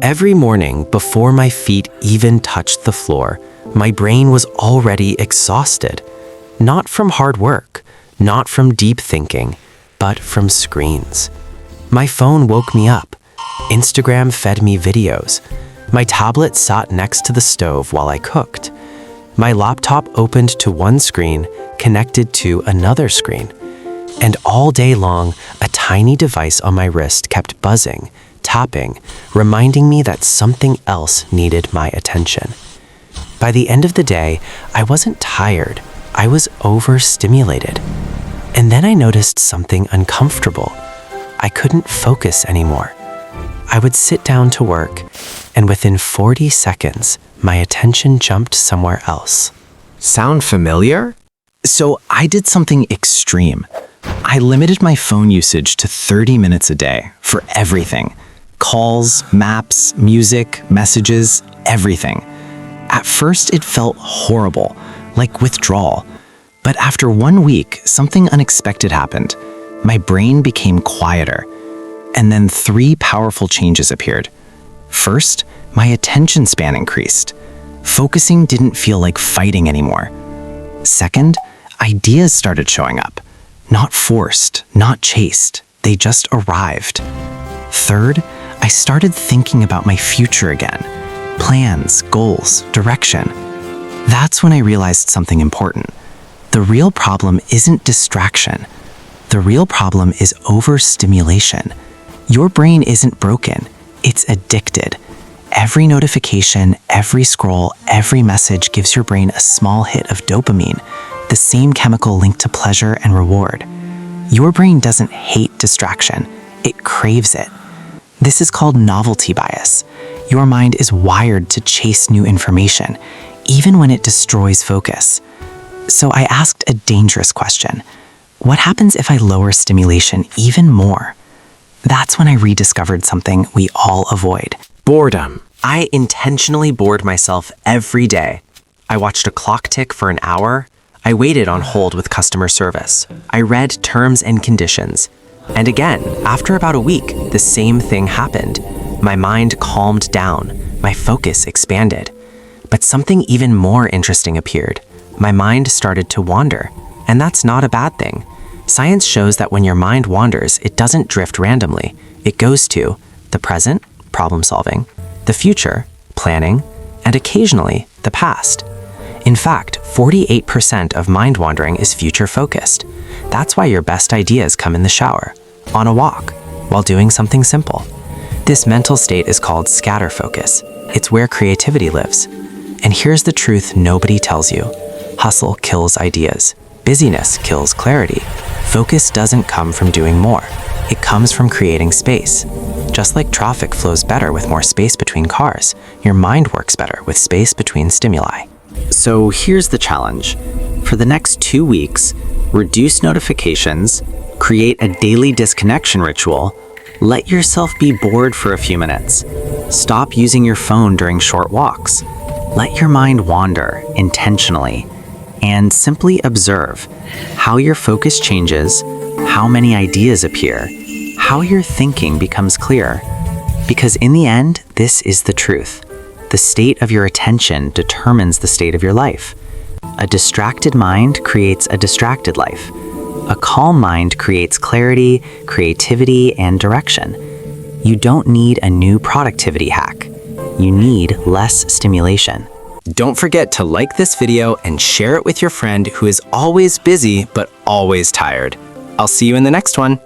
Every morning, before my feet even touched the floor, my brain was already exhausted. Not from hard work, not from deep thinking, but from screens. My phone woke me up. Instagram fed me videos. My tablet sat next to the stove while I cooked. My laptop opened to one screen, connected to another screen. And all day long, a tiny device on my wrist kept buzzing, tapping, reminding me that something else needed my attention. By the end of the day, I wasn't tired. I was overstimulated. And then I noticed something uncomfortable. I couldn't focus anymore. I would sit down to work, and within 40 seconds, my attention jumped somewhere else. Sound familiar? So I did something extreme. I limited my phone usage to 30 minutes a day for everything. Calls, maps, music, messages, everything. At first, it felt horrible, like withdrawal. But after 1 week, something unexpected happened. My brain became quieter. And then 3 powerful changes appeared. First, my attention span increased. Focusing didn't feel like fighting anymore. Second, ideas started showing up. Not forced, not chased. They just arrived. Third, I started thinking about my future again. Plans, goals, direction. That's when I realized something important. The real problem isn't distraction. The real problem is overstimulation. Your brain isn't broken, it's addicted. Every notification, every scroll, every message gives your brain a small hit of dopamine, the same chemical linked to pleasure and reward. Your brain doesn't hate distraction, it craves it. This is called novelty bias. Your mind is wired to chase new information, even when it destroys focus. So I asked a dangerous question. What happens if I lower stimulation even more? That's when I rediscovered something we all avoid. Boredom. I intentionally bored myself every day. I watched a clock tick for an hour. I waited on hold with customer service. I read terms and conditions. And again, after about a week, the same thing happened. My mind calmed down. My focus expanded. But something even more interesting appeared. My mind started to wander. And that's not a bad thing. Science shows that when your mind wanders, it doesn't drift randomly. It goes to the present, problem solving, the future, planning, and occasionally the past. In fact, 48% of mind wandering is future focused. That's why your best ideas come in the shower, on a walk, while doing something simple. This mental state is called scatter focus. It's where creativity lives. And here's the truth nobody tells you. Hustle kills ideas. Busyness kills clarity. Focus doesn't come from doing more. It comes from creating space. Just like traffic flows better with more space between cars, your mind works better with space between stimuli. So here's the challenge. For the next 2 weeks, reduce notifications, create a daily disconnection ritual, let yourself be bored for a few minutes. Stop using your phone during short walks. Let your mind wander intentionally. And simply observe how your focus changes, how many ideas appear, how your thinking becomes clear. Because in the end, this is the truth. The state of your attention determines the state of your life. A distracted mind creates a distracted life. A calm mind creates clarity, creativity, and direction. You don't need a new productivity hack. You need less stimulation. Don't forget to like this video and share it with your friend who is always busy but always tired. I'll see you in the next one.